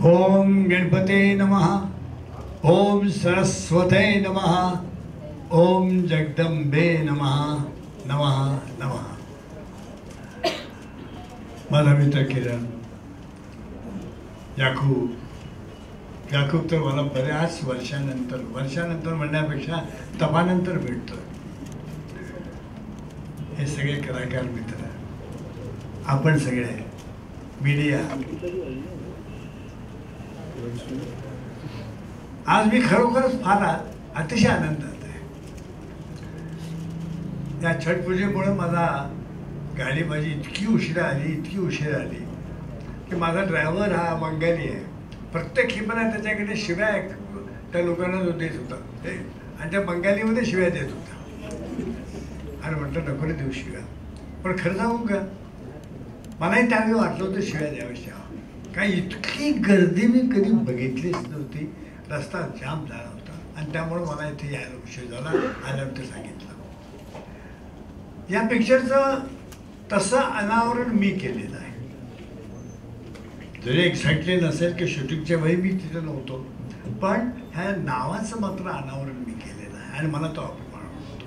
ओम गणपते नमः, ओम सरस्वते नमः, ओम जगदंबे नमः नमः नमः. माझा मित्र किरण याकूब तर मला बऱ्याच वर्षानंतर म्हणण्यापेक्षा तपानंतर भेटतो. हे सगळे कलाकार मित्र, आपण सगळे मीडिया, आज मी खरोखरच फार अतिशय आनंदात आहे. या छठ पूजेमुळे मला गाडी माझी इतकी उशिरा आली की माझा ड्रायव्हर हा बंगाली आहे. प्रत्येक खेपेला त्याच्याकडे शिव्या त्या लोकांना जो देत होता ते, आणि त्या बंगालीमध्ये शिव्या देत होता. आणि म्हटलं नको रे देऊ शिव्या, पण खरं सांगू का, मलाही त्यावेळी वाटलं होतं शिव्या द्याव्याच्या. काही इतकी गर्दी मी कधी बघितलीच नव्हती. रस्ता जाम झाला होता आणि त्यामुळे मला इथे यायला उशीर झाला. आल्यानंतर सांगितलं. या पिक्चरचं तसं अनावरण मी केलेलं आहे. जरी एक्झॅक्टली नसेल की शूटिंगच्या वेळी मी तिथे नव्हतो, पण ह्या नावाचं मात्र अनावरण मी केलेलं आहे आणि मला तो अभिमान वाटतो.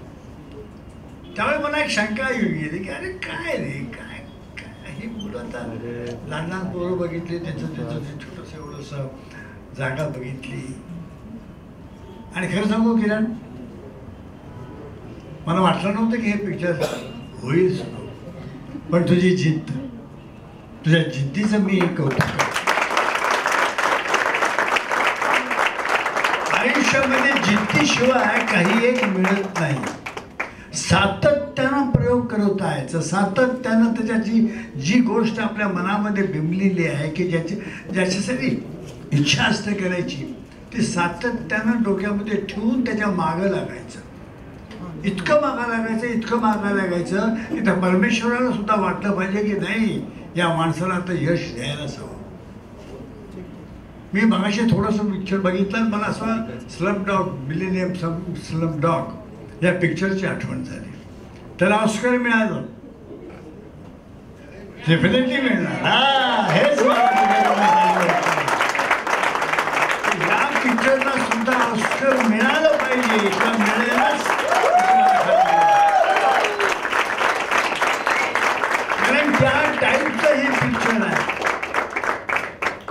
त्यावेळी मला एक शंका येऊन गेली की अरे काय रे, काय ही मुलं आता लहान पोरं बघितली, त्याचं छोटंसं एवढंसं जागा बघितली. आणि खरं सांगू किरण, मला वाटलं नव्हतं की हे पिक्चर होईल सुरू, पण तुझी जिद्द, तुझ्या जिद्दीचं मी कौतुक करतो. आयुष्यामध्ये जिद्दीशिवाय काही एक मिळत नाही. सातत्यानं प्रयोग करत आहे, सातत्यानं त्याच्याची जी गोष्ट आपल्या मनामध्ये बिंबलेली आहे की ज्याच्यासाठी इच्छा असते करायची, ती सातत्यानं डोक्यामध्ये ठेवून त्याच्या मागं लागायचं. इतकं मागं लागायचं की त्या परमेश्वराला सुद्धा वाटलं पाहिजे की नाही, या माणसाला आता यश द्यायलाच हवं. मी मगाशी थोडंसं पिक्चर बघितलं, मला असं स्लम डॉग या पिक्चरची आठवण झाली. त्याला ऑस्कर मिळालं, डेफिनेटली मिळणार. हेच या पिक्चरला सुद्धा ऑस्कर मिळालं पाहिजे किंवा मिळेलच, कारण त्या टाईपचं हे पिक्चर आहे.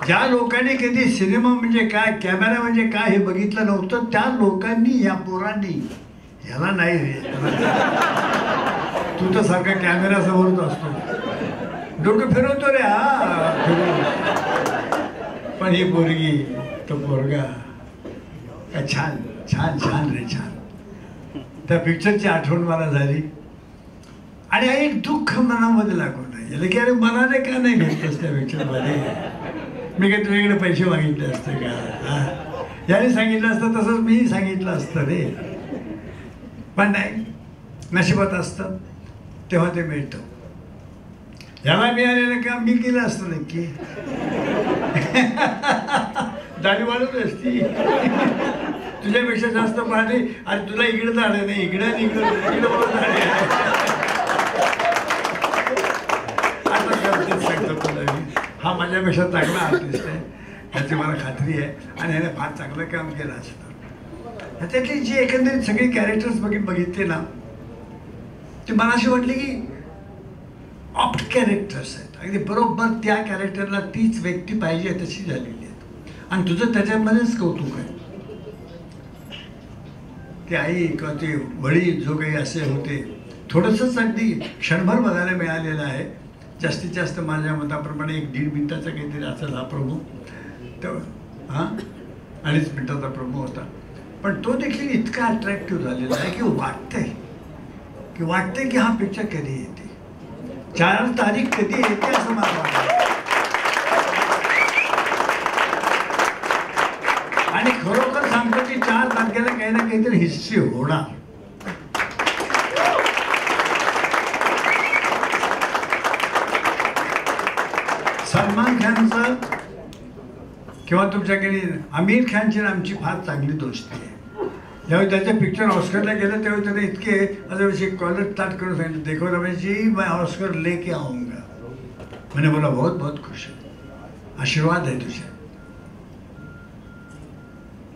ज्या लोकांनी कधी सिनेमा म्हणजे काय, कॅमेरा म्हणजे काय हे बघितलं नव्हतं, त्या लोकांनी, या पोरांनी, ह्याला नाही रे, तू तर सारखा कॅमेरा समोरच असतो, डोकं फिरवतो रे, पण ही पोरगी, तो पोरगा, काय छान छान छान रे छान. त्या पिक्चरची आठवण मला झाली आणि एक दुःख मनामध्ये लागून राहिलं की अरे मला रे का नाही घेतलंस त्या पिक्चरमध्ये, मी काय तुझ्याकडे पैसे मागितले असते का, याने सांगितलं असतं तसंच मीही सांगितलं असतं रे, पण नाही, नशिबात असतं तेव्हा ते मिळतं. याला मिळालेलं काम मी केलं असतं नक्की, दाढी वाढवली असती, तुझ्यापेक्षा जास्त पाहते. आणि तुला इकडे झालं नाही, इकडे आता सांगतो तुला मी, हा माझ्यापेक्षा चांगला आर्टिस्ट आहे ह्याची मला खात्री आहे आणि ह्याने फार चांगलं काम केलं असतं. ह्याच्यातली जी एकंदरीत सगळी कॅरेक्टर्स बघितले ना, ते मला अशी वाटली की ऑप्ट कॅरेक्टर्स आहेत. अगदी बरोबर त्या कॅरेक्टरला तीच व्यक्ती पाहिजे तशी झालेली आहे. आणि तुझं त्याच्यामध्येच कौतुक आहे. ते आई किंवा ते वडील जो काही असे होते, थोडंसंच अगदी क्षणभर बघायला मिळालेलं आहे. जास्तीत जास्त माझ्या मताप्रमाणे 1-1.5 मिनिटाचा काहीतरी असेल हा प्रभू, तर 2.5 मिनिटाचा प्रभू होता. पण तो देखील इतका अट्रॅक्टिव्ह झालेला आहे की वाटतंय की हा पिक्चर कधी येते, 4 तारीख कधी येते असं मला वाटतं. आणि खरोखर सांगतो की 4 तारखेला काही ना काहीतरी हिस्ट्री होणार. सलमान खानचं किंवा तुमच्याकडे आमिर खानची आमची फार चांगली दोस्ती आहे. ज्यावेळी त्याचे पिक्चर ऑस्करला गेलं त्यावेळी त्याने इतके असे कॉलर स्टार्ट करून सांगितलं, देखो रमेश जी मैं ऑस्कर लेके आऊँगा. मैंने बोला बहुत बहुत खुश है, आशीर्वाद है तुझे.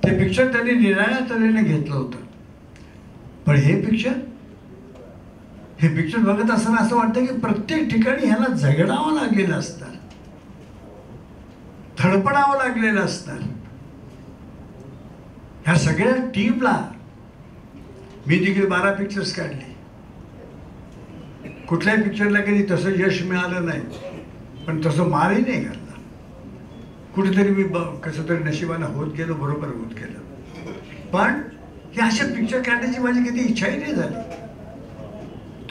ते पिक्चर त्यांनी निराळ्या तऱ्हेने घेतलं होतं. पण हे पिक्चर बघत असताना असं वाटतं की प्रत्येक ठिकाणी ह्याला झगडावं लागलेलं असणार, धडपडावं लागलेलं असणार. ह्या सगळ्या टीमला मी देखील 12 पिक्चर्स काढले. कुठल्याही पिक्चरला कधी तसं यश मिळालं नाही, पण तसं मारही नाही घालला. कुठेतरी मी कसं तरी नशिबानं होत गेलो, बरोबर होत गेलं. पण हे अशा पिक्चर काढण्याची माझी कधी इच्छाही नाही झाली.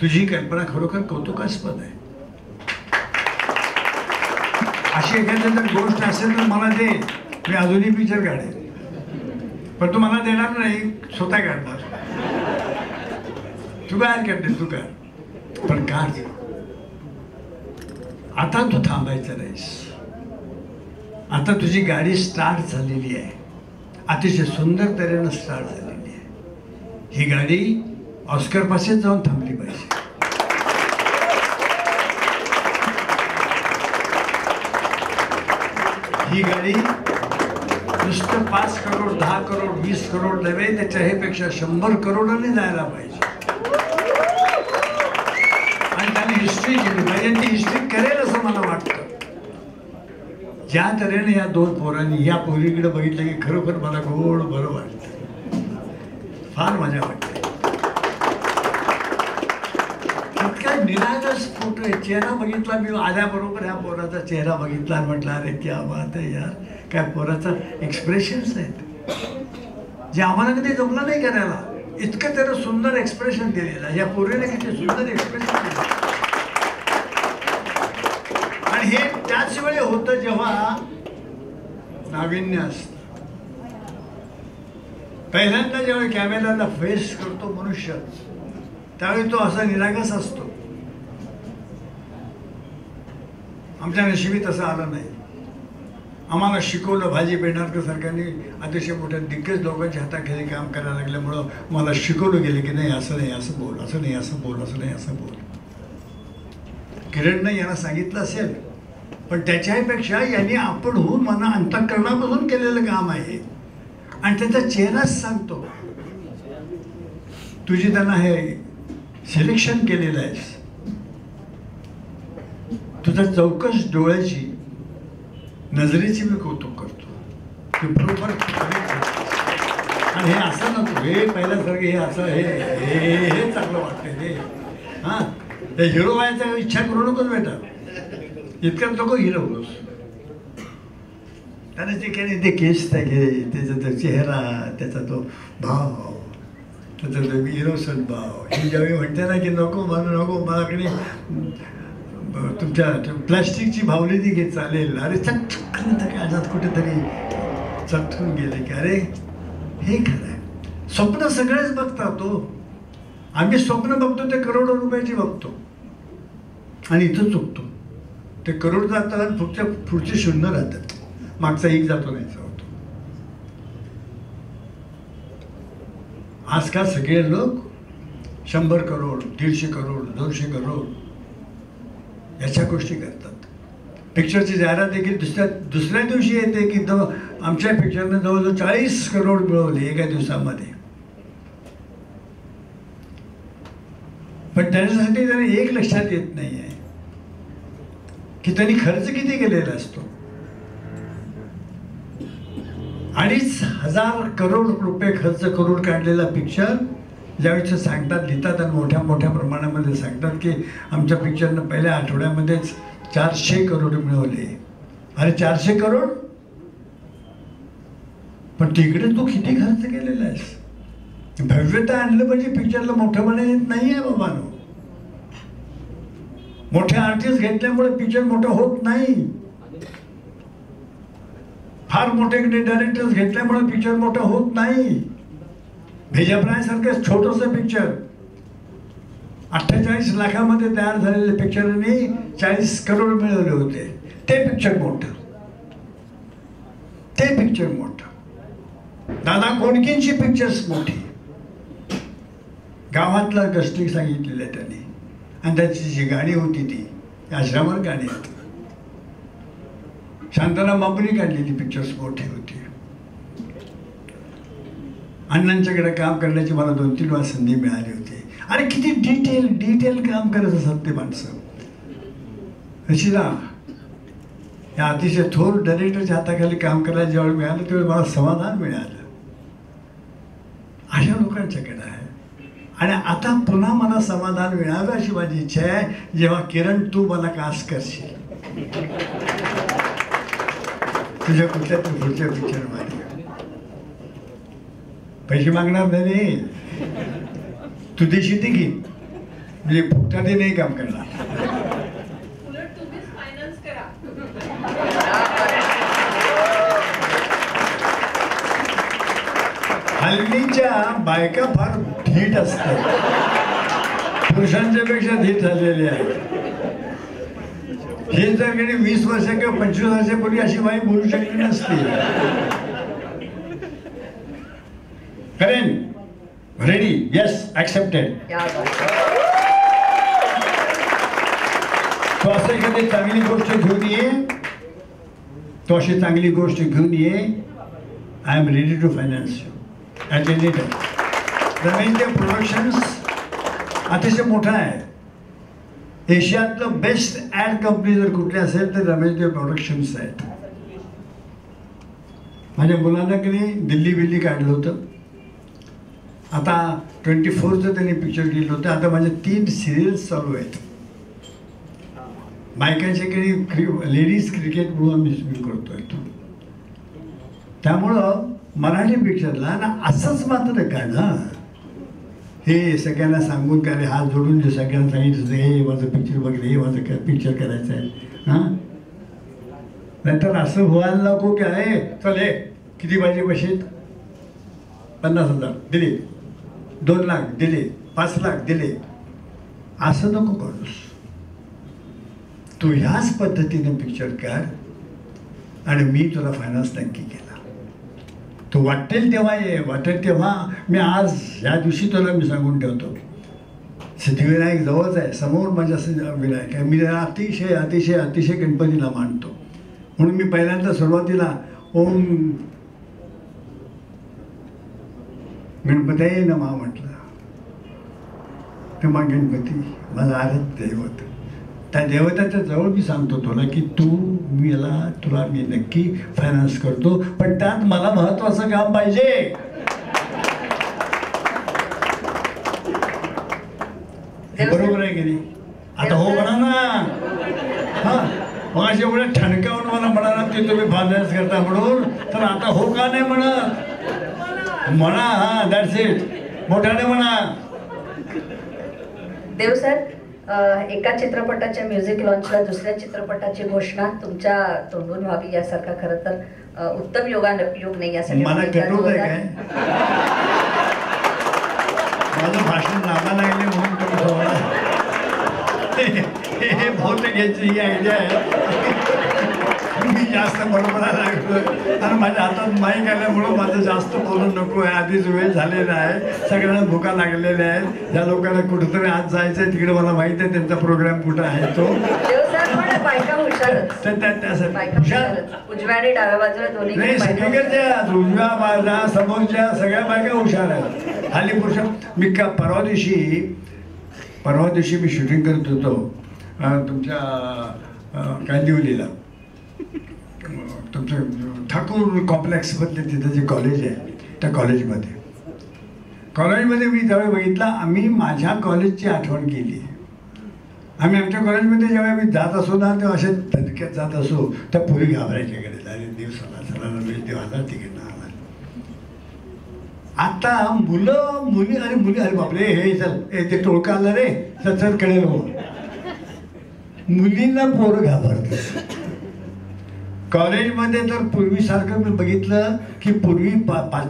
तुझी कल्पना खरोखर कौतुकास्पद आहे. अशी एखादी जर गोष्ट असेल तर मला दे, मी अजूनही पिक्चर काढेन. पण तू मला देणार नाही, स्वतः काढणार. तू काय काढते, तू काढ, पण काढ. आता तू थांबायचं नाहीस. आता तुझी गाडी स्टार्ट झालेली आहे, अतिशय सुंदर तऱ्हेनं स्टार्ट झालेली आहे. ही गाडी ऑस्कर पाशीच जाऊन थांबली पाहिजे. ही गाडी नुसतं 5 करोड 10 करोड 20 करोड नव्हे, त्याच्या ह्यापेक्षा 100 करोडाने जायला पाहिजे. आणि त्याने हिस्ट्री केली पाहिजे. ती हिस्ट्री करेल असं मला वाटतं. ज्या तऱ्हेने या 2 पोरांनी या पोरीकडे बघितलं की खरोखर मला गोड बरं वाटतं, फार मजा वाटते. इतका निरागस फोटो आहे. चेहरा बघितला मी आल्याबरोबर ह्या पोराचा चेहरा बघितला, म्हटलं अरे क्या बात आहे यार, काय पोराचा एक्सप्रेशन्स आहेत जे आम्हाला कधी जमलं नाही करायला. इतकं त्यानं सुंदर एक्सप्रेशन दिलेलं. या पोरीने किती सुंदर एक्सप्रेशन दिलं. आणि हे त्याच वेळी होतं जेव्हा नाविन्य असतं. पहिल्यांदा जेव्हा कॅमेराला फेस करतो मनुष्य, त्यावेळी तो असा निरागस असतो. आमच्या नशिबी तसं आलं नाही. आम्हाला शिकवलं. भाजी पेंढारकर सारख्यांनी अतिशय मोठ्या दिग्गज लोकांच्या हाताखाली काम करायला लागल्यामुळं मला शिकवलं गेलं की नाही, असं नाही असं बोल, असं नाही असं बोल, असं नाही असं बोल. किरणनं यांना सांगितलं असेल, पण त्याच्यापेक्षा यांनी आपण होऊन मना अंतःकरणापासून केलेलं काम आहे. आणि त्याचा चेहराच सांगतो. तुझी त्यांना हे सिलेक्शन केलेलं आहेस. तुझ्या चौकस डोळ्याची, नजरेची मी कौतुक करतो. ते बरोबर. आणि हे असं नको, हे पहिल्यासारखं हे असं हे चांगलं वाटतं. हे हां, ते हिरो व्हायचा इच्छा करू नकोस बेटा. इतकं नको हिरो होस. त्याने ते काही ते केस घे, त्याचा तो चेहरा, त्याचा तो भाव, त्याचा तो इनोसंट भाव. ही ज्यावेळी म्हणते ना की नको म्हणू नको, माझ्याकडे तुमच्या प्लॅस्टिकची भावली ती घेत चालेल. अरे चटकन आजात कुठेतरी चटकून गेले की अरे हे खरं आहे. स्वप्न सगळेच बघतात. आम्ही स्वप्न बघतो ते करोडो रुपयाची बघतो आणि इथं चुकतो. ते करोड जातात आणि पुढचे शून्य राहतात. मागचा एक जातो नाही होतो. आजकाल सगळे लोक 100 करोड 150 करोड 200 करोड याच्या गोष्टी करतात. पिक्चरची जाहिरात देखील दुसऱ्या दिवशी येते की आमच्या पिक्चरनं जवळजवळ 40 करोड मिळवले एका दिवसामध्ये. पण त्याच्यासाठी त्यांना एक लक्षात येत नाही आहे की त्यांनी खर्च किती केलेला असतो. 2,500 करोड रुपये खर्च करून काढलेला पिक्चर ज्यावेळेस सांगतात, लिहितात आणि मोठ्या मोठ्या प्रमाणामध्ये सांगतात की आमच्या पिक्चरनं पहिल्या आठवड्यामध्येच 400 करोड मिळवले. अरे 400 करोड, पण तिकडे तू किती खर्च केलेला आहेस. भव्यता आणलं पाहिजे. पिक्चरला मोठं बनायला येत नाही आहे बाबांनो. मोठे आर्टिस्ट घेतल्यामुळे पिक्चर मोठं होत नाही. फार मोठे डायरेक्टर्स घेतल्यामुळे पिक्चर मोठं होत नाही. भेजाप्रायसारखं छोटंसं पिक्चर 48 लाखामध्ये तयार झालेल्या पिक्चरने 40 करोड मिळवले होते. ते पिक्चर मोठं, ते पिक्चर मोठं. दादा कोंडकेंची पिक्चर्स मोठी. गावातला गस्टिंग सांगितलेलं आहे त्यांनी. आणि त्याची जी गाणी होती ती आश्रमावर गाणी होती. शांताराम बापूंनी काढलेली पिक्चर्स मोठी होती. अण्णांच्याकडे काम करण्याची मला 2-3 वेळा संधी मिळाली होती. आणि किती डिटेल काम करत असत ते माणसं. रशिदा या अतिशय थोर डायरेक्टरच्या हाताखाली काम करायला ज्यावेळी मिळालं त्यावेळी मला समाधान मिळालं. अशा लोकांच्याकडे आहे. आणि आता पुन्हा मला समाधान मिळावं अशी माझी इच्छा आहे जेव्हा किरण तू मला कास्ट करशील तुझ्या कुठल्या तू पुढच्या पिक्चरमध्ये. पैसे मागणार नाही, तू देशी ते घे, म्हणजे फुकटाने नाही काम करणार. हल्लीच्या बायका फार धीट असतात, पुरुषांच्या पेक्षा धीट झालेले आहेत. हे जर कधी 20 वर्ष किंवा 25 वर्षापूर्वी अशी बाई बोलू शकली नसती. करेन रेडी, येस, ऍक्सेप्टेड. तो असं एखादी चांगली गोष्ट घेऊन ये, तो अशी चांगली गोष्ट घेऊन ये. I am ready to finance you at any time. Rameshdev productions अतिशय मोठा आहे. एशियातलं बेस्ट ॲड कंपनी जर कुठली असेल तर रमेशदेव प्रोडक्शन्स आहेत. माझ्या मुलांना कधी दिल्ली काढलं होतं. आता 24चं त्यांनी पिक्चर केलं होतं. आता माझ्या 3 सिरियल्स चालू आहेत. बायकांच्या कडे लेडीज क्रिकेट म्हणून मी करतोय तो. त्यामुळं मराठी पिक्चरला ना असंच मात्र काय ना, हे सगळ्यांना सांगून काय रे हात जोडून जे सगळ्यांना सांगितलं हे माझं पिक्चर बघितलं, हे माझं पिक्चर करायचं आहे. हां, नंतर असं व्हायला नको की आहे चल हे किती पाहिजे पैसे, 50,000 दिले, 2 लाख दिले, 5 लाख दिले, असं नको करूस. तू ह्याच पद्धतीने पिक्चर कर आणि मी तुला फायनान्स नक्की केला. तो वाटेल तेव्हा ये, वाटेल तेव्हा. मी आज ह्या दिवशी तुला मी सांगून ठेवतो, सिद्धिविनायक जवळच आहे, समोर माझ्या विनायक आहे. मी अतिशय अतिशय अतिशय गणपतीला मानतो. म्हणून मी पहिल्यांदा सुरुवातीला ओम गणपती नमः म्हटलं. तेव्हा गणपती माझा आराध्य दैवत. त्या देवताच्या जवळ मी सांगतो तुला की तुला मी नक्की फायनान्स करतो, पण त्यात मला महत्वाचं काम पाहिजे. बरोबर आहे की नाही? आता हो म्हणा ना. हा, मग अशा एवढ्या ठणकावून मला म्हणाला की तुम्ही फायनान्स करता म्हणून, तर आता हो का नाही म्हणत म्हणा. हा, दॅट्स इट. मोठ्याने म्हणा. देव सर, एका चित्रपटाच्या म्युझिक लॉन्चला दुसऱ्या चित्रपटाची घोषणा तुमच्या तोंडून व्हावी यासारखा खरं तर उत्तम योग नाही. यासाठी मला कटवत आहे काय? माझं भाषण नामा लागले म्हणून हे बहुतेक याची ही आयडिया आहे. मी जास्त बरोबरायला लागलो आणि माझ्या हातात माईक आल्यामुळं माझं जास्त बोलून नको आहे. आधीच वेळ झालेला आहे, सगळ्यांना भुका लागलेल्या आहेत. ज्या लोकांना कुठंतरी आज जायचं आहे तिकडे मला माहिती आहे त्यांचा प्रोग्राम कुठं आहे तो. उजव्या आणि डाव्या बाजूला दोन्ही नाही, सगळीकडच्या उजव्या बाजूला समोरच्या सगळ्या बायका हुशार आहेत. हल्ली पुरुष. मी परवा दिवशी मी शूटिंग करत होतो तुमच्या कांदिवलीला, तुमचं ठाकूर कॉम्प्लेक्समधले तिथं जे कॉलेज आहे त्या कॉलेजमध्ये मी ज्यावेळी बघितलं, आम्ही माझ्या कॉलेजची आठवण केली. आम्ही आमच्या कॉलेजमध्ये ज्यावेळी मी जात असो ना तेव्हा अशा धडक्यात जात असो त्या पुरी घाबरायच्याकडे, अरे दिवसाला चला रमेश देव आला तिकडनं आला. आता मुली अरे बापरे हे चल ते टोळका आलं रे चल कळेल हो. मुलींना पोरं घाबरतात. कॉलेजमध्ये तर पूर्वीसारखं मी बघितलं की पूर्वी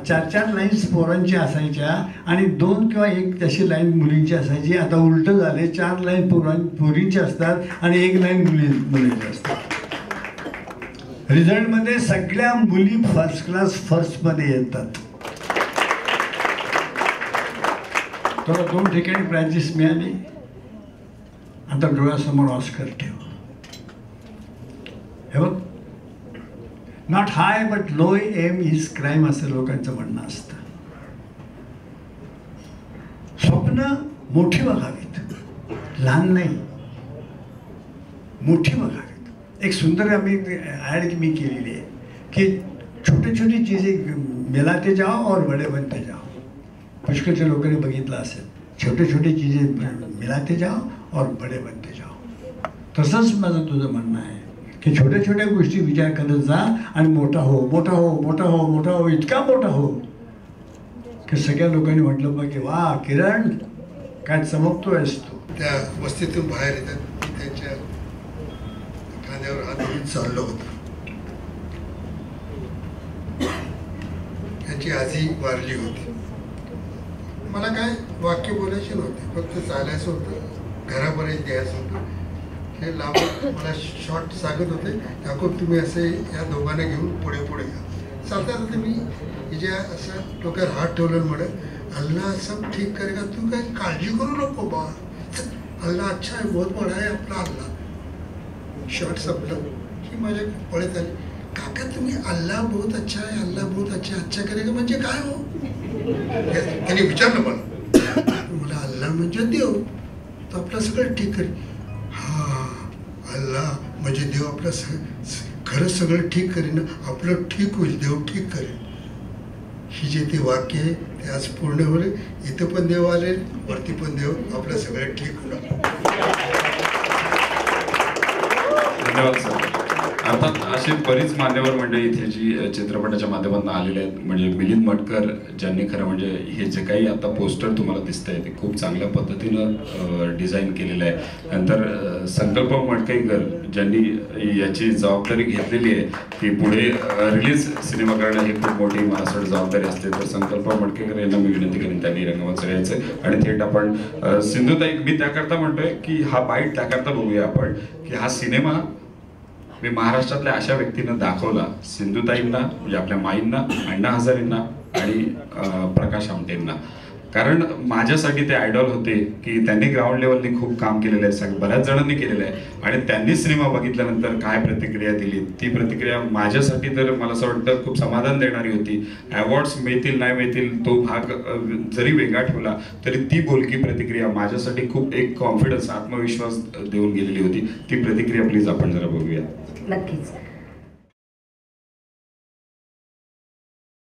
4 लाईन्स पोरांची असायच्या आणि 2 किंवा 1 तशी लाईन मुलींची असायची. आता उलटं झाले, 4 लाईन पोरींची असतात आणि 1 लाईन मुलींची असतात. रिझल्टमध्ये सगळ्या मुली फर्स्ट क्लास फर्स्टमध्ये येतात. तुला 2 ठिकाणी प्राइजेस मिळाली. आता डोळ्यासमोर ऑस्कर ठेव. हे बघ, not high but low M is crime असं लोकांचं म्हणणं असतं. स्वप्न मोठी बघावीत, लहान नाही, मोठी बघावीत. एक सुंदर आम्ही ॲड मी केलेली आहे की छोटी छोटी चीजें मिलाते जाओ और बड़े बनते जाओ. पुष्कळच्या लोकांनी बघितलं असेल, छोटे छोटे चीजें मिलाते जाओ और बड़े बनते जाओ. तसंच माझं तुझं म्हणणं आहे की छोट्या छोट्या गोष्टी विचार करत जा आणि मोठा हो, मोठा हो, मोठा हो, मोठा हो, इतका मोठा हो की सगळ्या लोकांनी म्हटलं बघ की वा किरण काय चमकतोयस तू. त्या वस्तीतून बाहेर येतात, मी त्यांच्या खांद्यावर हात घेऊन चाललो होतो. त्यांची आजी वारली होती. मला काय वाक्य बोलायचे नव्हते, फक्त चालायचं होतं, घरापर्यंत यायचं होतं. हे लांब मला शॉर्ट सांगत होते, याकूब तुम्ही असे या दोघांना घेऊन पुढे पुढे या. चालता चालता मी हिच्या असं डोक्यावर हात ठेवलं, म्हणत अल्लाह सब ठीक करेगा, तू काही काळजी करू नको बा, अल्लाह अच्छा आहे, बहुत बडा आहे आपला अल्लाह. शॉर्ट संपलं की माझ्या पळत आली, काका तुम्ही अल्लाह बहुत अच्छा आहे, अल्लाह बहुत अच्छा करेगा म्हणजे काय हो? त्यांनी विचारलं मला अल्लाह म्हणजे देव, तो आपलं सगळं ठीक करेल. हा, अल्लाह म्हणजे देव आपलं खरंच सगळं ठीक करेन, आपलं ठीक होईल, देव ठीक करेल. ही जे ते वाक्य आहे ते आज पूर्ण होईल. इथं पण देव आले, वरती पण देव, आपलं सगळं ठीक होणार. धन्यवाद सर. अर्थात अशी बरीच मान्यवर मंडळी इथे जी चित्रपटाच्या माध्यमातून आलेले आहेत. म्हणजे मिलिंद मटकर ज्यांनी खरं म्हणजे हे जे काही आता पोस्टर तुम्हाला दिसतंय ते खूप चांगल्या पद्धतीनं डिझाईन केलेलं आहे. नंतर संकल्प मडकईकर ज्यांनी याची जबाबदारी घेतलेली आहे की पुढे रिलीज सिनेमा करणं ही खूप मोठी महाराष्ट्र जबाबदारी असते. तर संकल्प मडकईकर यांना मी विनंती करेन त्यांनी रंगमंचावर यायचं आणि थेट आपण सिंधुताई, मी त्याकरता म्हणतोय की हा बाईट त्याकरता बघूया आपण की हा सिनेमा मी महाराष्ट्रातल्या अशा व्यक्तींना दाखवला, सिंधुताईंना म्हणजे आपल्या माईंना, अण्णा हजारेंना आणि प्रकाश आमटेंना. कारण माझ्यासाठी ते आयडॉल होते की त्यांनी ग्राउंड लेवलनी खूप काम केलेलं आहे, बऱ्याच जणांनी केलेलं आहे. आणि त्यांनी सिनेमा बघितल्यानंतर काय प्रतिक्रिया दिली, ती प्रतिक्रिया माझ्यासाठी तर मला असं वाटतं खूप समाधान देणारी होती. अवॉर्ड्स मिळतील नाही मिळतील तो भाग जरी वेगळा ठेवला तरी ती बोलकी प्रतिक्रिया माझ्यासाठी खूप एक कॉन्फिडन्स, आत्मविश्वास देऊन गेलेली होती. ती प्रतिक्रिया प्लीज आपण जरा बघूया. नक्कीच.